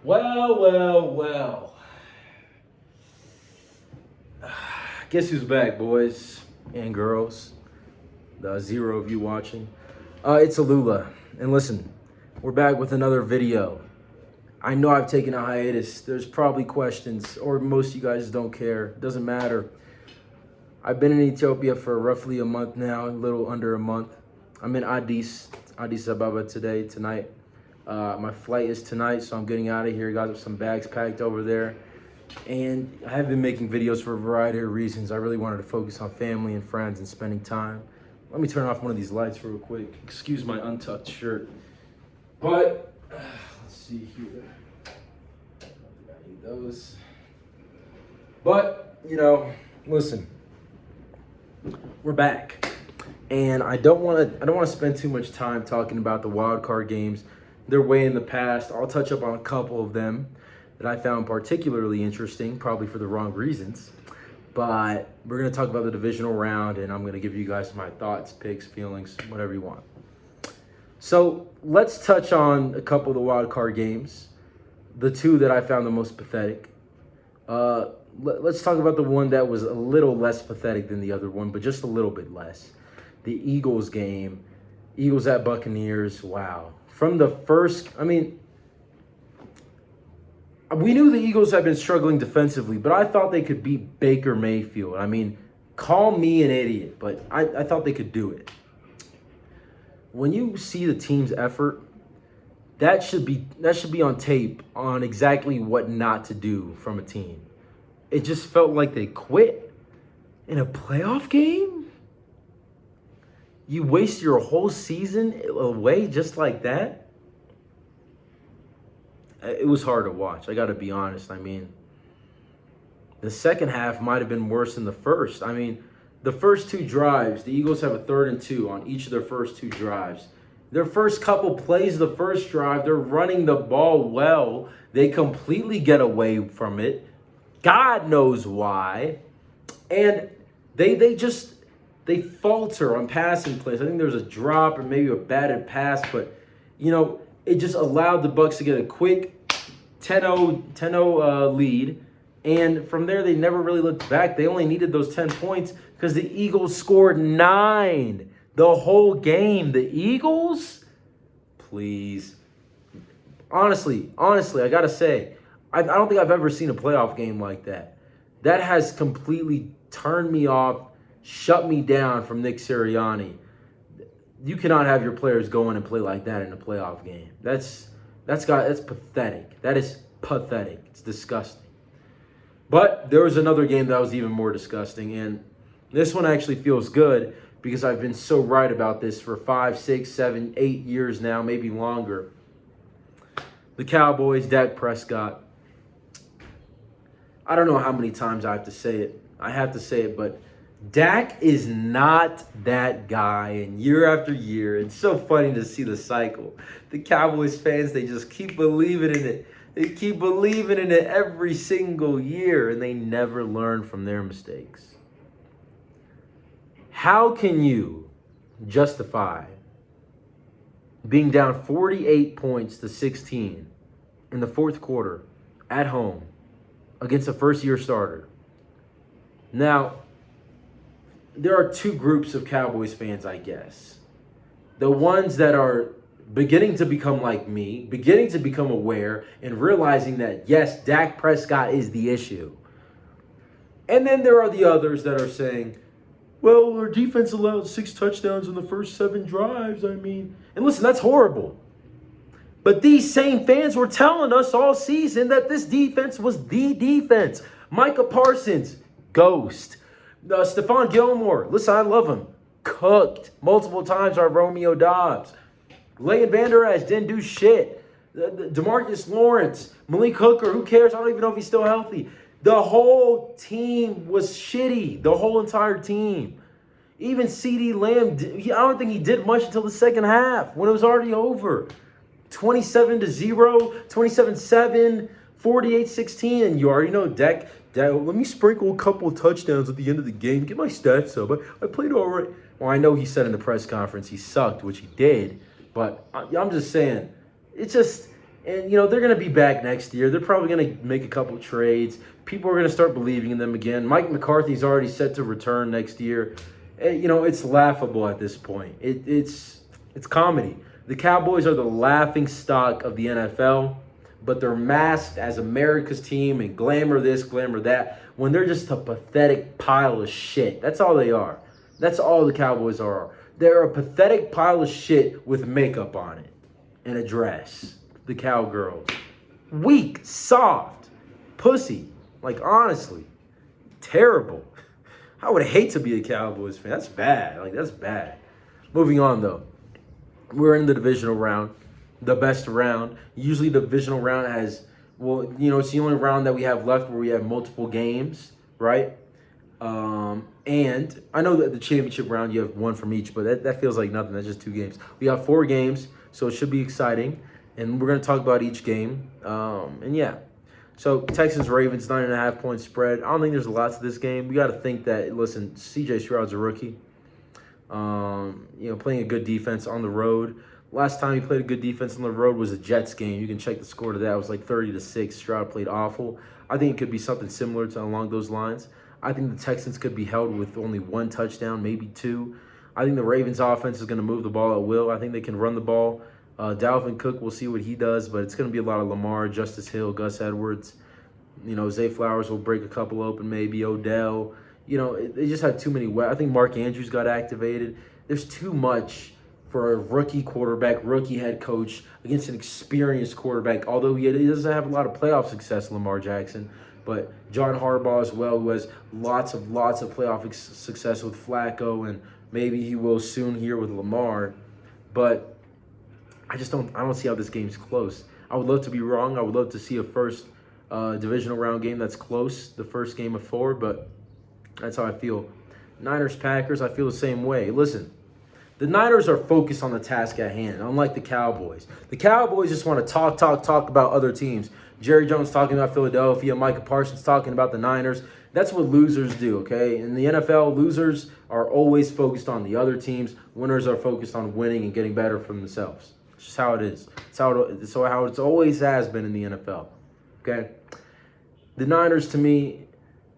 Well. Guess who's back, boys and girls? The zero of you watching. It's Alula. And listen, we're back with another video. I know I've taken a hiatus. There's probably questions, or most of you guys don't care. Doesn't matter. I've been in Ethiopia for roughly a month now, a little under a month. I'm in Addis Ababa tonight. My flight is tonight, so I'm getting out of here. Got some bags packed over there. And I have been making videos for a variety of reasons. I really wanted to focus on family and friends and spending time. Let me turn off one of these lights real quick. Excuse my untucked shirt. But, let's see here. I don't think I need those. But, listen. We're back. And I don't want to spend too much time talking about the wild card games. They're way in the past. I'll touch up on a couple of them that I found particularly interesting, probably for the wrong reasons. But we're going to talk about the divisional round, and I'm going to give you guys my thoughts, picks, feelings, whatever you want. So let's touch on a couple of the wild card games, the two that I found the most pathetic. Let's talk about the one that was a little less pathetic than the other one, but just a little bit less. The Eagles game, Eagles at Buccaneers, wow. From the first, we knew the Eagles had been struggling defensively, but I thought they could beat Baker Mayfield. Call me an idiot, but I thought they could do it. When you see the team's effort, that should be on tape on exactly what not to do from a team. It just felt like they quit in a playoff game. You waste your whole season away just like that. It was hard to watch. I got to be honest. The second half might have been worse than the first. The first two drives, the Eagles have a 3rd and 2 on each of their first two drives. Their first couple plays of the first drive, they're running the ball well. They completely get away from it. God knows why. And they falter on passing plays. I think there was a drop or maybe a batted pass, but, it just allowed the Bucs to get a quick 10-0 lead. And from there, they never really looked back. They only needed those 10 points because the Eagles scored 9 the whole game. The Eagles? Please. Honestly, I got to say, I don't think I've ever seen a playoff game like that. That has completely turned me off, shut me down from Nick Sirianni. You cannot have your players go in and play like that in a playoff game. That's pathetic. That is pathetic. It's disgusting. But there was another game that was even more disgusting, and this one actually feels good because I've been so right about this for 5, 6, 7, 8 years now, maybe longer. The Cowboys, Dak Prescott. I don't know how many times I have to say it. I have to say it, but Dak is not that guy, and year after year, it's so funny to see the cycle. The Cowboys fans, they just keep believing in it. They keep believing in it every single year, and they never learn from their mistakes. How can you justify being down 48 points to 16 in the fourth quarter at home against a first-year starter? Now, there are two groups of Cowboys fans, I guess. The ones that are beginning to become like me, beginning to become aware and realizing that, yes, Dak Prescott is the issue. And then there are the others that are saying, well, our defense allowed 6 touchdowns in the first 7 drives. And listen, that's horrible. But these same fans were telling us all season that this defense was the defense. Micah Parsons, ghost. Stephon Gilmore, listen, I love him. Cooked multiple times on Romeo Dobbs. Leighton Vander Esch didn't do shit. DeMarcus Lawrence, Malik Hooker, who cares? I don't even know if he's still healthy. The whole team was shitty. The whole entire team. Even CeeDee Lamb, I don't think he did much until the second half when it was already over. 27-0, 27-7, 48-16, and you already know Dak, let me sprinkle a couple of touchdowns at the end of the game. Get my stats up. I played all right. Well, I know he said in the press conference he sucked, which he did. But I'm just saying, And, they're going to be back next year. They're probably going to make a couple trades. People are going to start believing in them again. Mike McCarthy's already set to return next year. It's laughable at this point. It's comedy. The Cowboys are the laughing stock of the NFL, but they're masked as America's team and glamour this, glamour that, when they're just a pathetic pile of shit. That's all they are. That's all the Cowboys are. They're a pathetic pile of shit with makeup on it and a dress. The Cowgirls. Weak, soft, pussy. Like, honestly, terrible. I would hate to be a Cowboys fan. That's bad. That's bad. Moving on, though. We're in the divisional round, the best round. Usually the divisional round has, it's the only round that we have left where we have multiple games, right? And I know that the championship round, you have one from each, but that feels like nothing. That's just 2 games. We have 4 games, so it should be exciting. And we're going to talk about each game. And yeah. So Texans-Ravens, 9.5-point spread. I don't think there's a lot to this game. We got to think that, listen, C.J. Stroud's a rookie. Playing a good defense on the road. Last time he played a good defense on the road was a Jets game. You can check the score to that. It was like 30-6. Stroud played awful. I think it could be something similar to along those lines. I think the Texans could be held with only 1 touchdown, maybe 2. I think the Ravens offense is going to move the ball at will. I think they can run the ball. Dalvin Cook, we'll see what he does, but it's going to be a lot of Lamar, Justice Hill, Gus Edwards. Zay Flowers will break a couple open, maybe Odell. They just have too many. I think Mark Andrews got activated. There's too much for a rookie quarterback, rookie head coach against an experienced quarterback, although he doesn't have a lot of playoff success, Lamar Jackson. But John Harbaugh as well, who has lots of playoff success with Flacco, and maybe he will soon here with Lamar. But I don't see how this game's close. I would love to be wrong. I would love to see a first divisional round game that's close, the first game of 4, but that's how I feel. Niners-Packers, I feel the same way. Listen, the Niners are focused on the task at hand, unlike the Cowboys. The Cowboys just want to talk about other teams. Jerry Jones talking about Philadelphia, Micah Parsons talking about the Niners. That's what losers do, okay? In the NFL, losers are always focused on the other teams. Winners are focused on winning and getting better for themselves. It's just how it is. It's how it's always has been in the NFL, okay? The Niners, to me,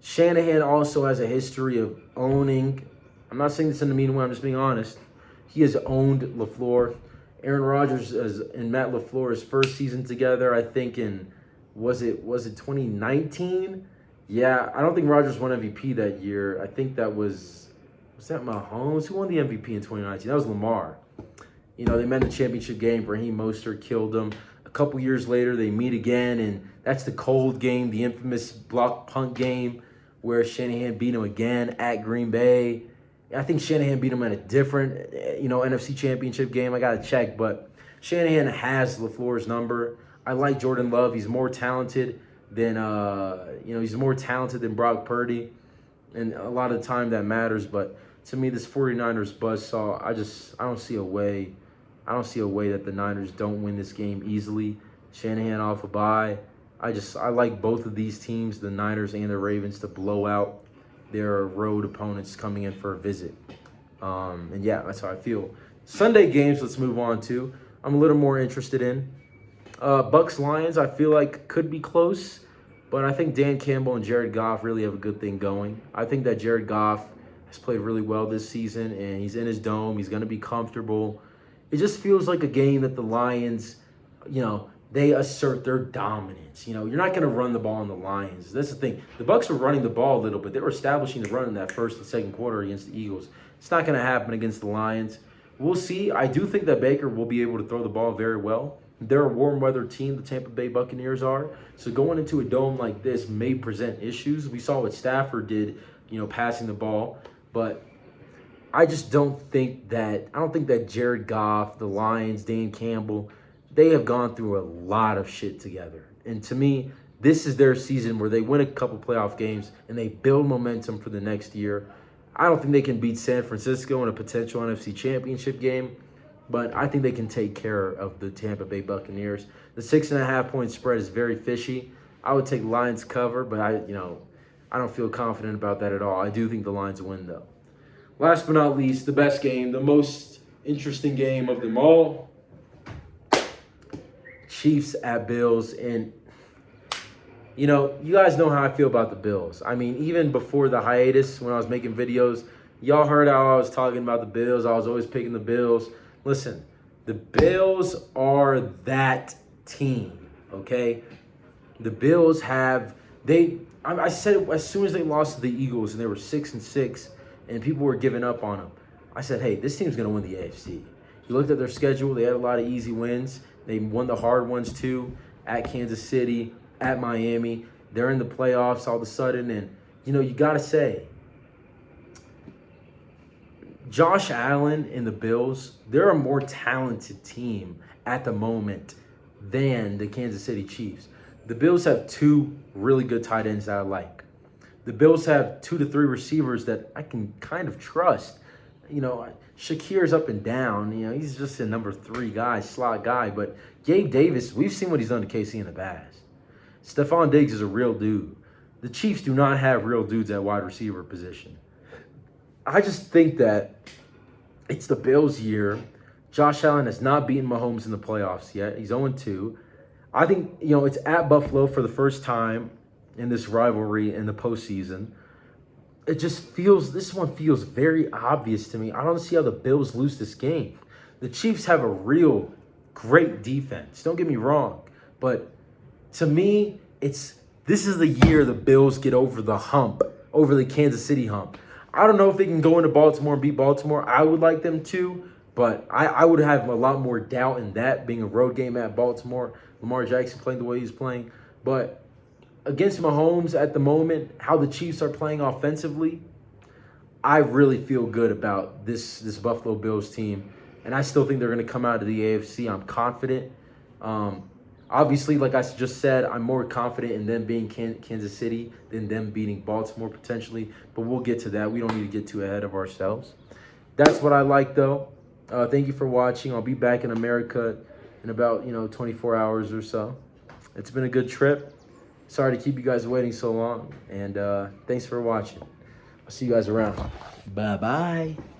Shanahan also has a history of owning. I'm not saying this in a mean way. I'm just being honest. He has owned LaFleur. Aaron Rodgers and Matt LaFleur's first season together, I think was it 2019? Yeah, I don't think Rodgers won MVP that year. I think that was that Mahomes? Who won the MVP in 2019? That was Lamar. They met in the championship game. Raheem Mostert killed them. A couple years later, they meet again, and that's the cold game, the infamous block punt game, where Shanahan beat him again at Green Bay. I think Shanahan beat him at a different, NFC championship game. I got to check, but Shanahan has LaFleur's number. I like Jordan Love. He's more talented than, Brock Purdy, and a lot of the time that matters. But to me, this 49ers buzzsaw, I don't see a way. I don't see a way that the Niners don't win this game easily. Shanahan off a bye. I like both of these teams, the Niners and the Ravens, to blow out their road opponents coming in for a visit. And yeah, that's how I feel. Sunday games, let's move on to. I'm a little more interested in. Bucks-Lions, I feel like could be close, but I think Dan Campbell and Jared Goff really have a good thing going. I think that Jared Goff has played really well this season, and he's in his dome. He's going to be comfortable. It just feels like a game that the Lions, they assert their dominance. You're not going to run the ball on the Lions. That's the thing. The Bucs were running the ball a little bit. They were establishing the run in that first and second quarter against the Eagles. It's not going to happen against the Lions. We'll see. I do think that Baker will be able to throw the ball very well. They're a warm weather team, the Tampa Bay Buccaneers are. So going into a dome like this may present issues. We saw what Stafford did, passing the ball. But I don't think that Jared Goff, the Lions, Dan Campbell, they have gone through a lot of shit together. And to me, this is their season where they win a couple playoff games and they build momentum for the next year. I don't think they can beat San Francisco in a potential NFC championship game, but I think they can take care of the Tampa Bay Buccaneers. The 6.5-point spread is very fishy. I would take Lions cover, but I don't feel confident about that at all. I do think the Lions win, though. Last but not least, the best game, the most interesting game of them all. Chiefs at Bills. And, you know, you guys know how I feel about the Bills. I mean, even before the hiatus, when I was making videos, y'all heard how I was talking about the Bills. I was always picking the Bills. Listen, the Bills are that team, okay? The Bills have, I said it as soon as they lost to the Eagles and they were 6-6 and people were giving up on them. I said, hey, this team's going to win the AFC. You looked at their schedule. They had a lot of easy wins. They won the hard ones too, at Kansas City, at Miami. They're in the playoffs all of a sudden. And, you know, you got to say, Josh Allen and the Bills, they're a more talented team at the moment than the Kansas City Chiefs. The Bills have two really good tight ends that I like. The Bills have 2 to 3 receivers that I can kind of trust. You know, Shakir's up and down. You know, he's just a number 3 guy, slot guy. But Gabe Davis, we've seen what he's done to KC in the past. Stephon Diggs is a real dude. The Chiefs do not have real dudes at wide receiver position. I just think that it's the Bills' year. Josh Allen has not beaten Mahomes in the playoffs yet. He's 0-2. I think, you know, it's at Buffalo for the first time in this rivalry in the postseason. It just feels, this one feels very obvious to me. I don't see how the Bills lose this game. The Chiefs have a real great defense. Don't get me wrong. But to me, this is the year the Bills get over the hump, over the Kansas City hump. I don't know if they can go into Baltimore and beat Baltimore. I would like them to, but I would have a lot more doubt in that, being a road game at Baltimore. Lamar Jackson playing the way he's playing. But against Mahomes at the moment, how the Chiefs are playing offensively, I really feel good about this Buffalo Bills team. And I still think they're going to come out of the AFC. I'm confident. Obviously, like I just said, I'm more confident in them being Kansas City than them beating Baltimore potentially. But we'll get to that. We don't need to get too ahead of ourselves. That's what I like, though. Thank you for watching. I'll be back in America in about, 24 hours or so. It's been a good trip. Sorry to keep you guys waiting so long. And thanks for watching. I'll see you guys around. Bye-bye.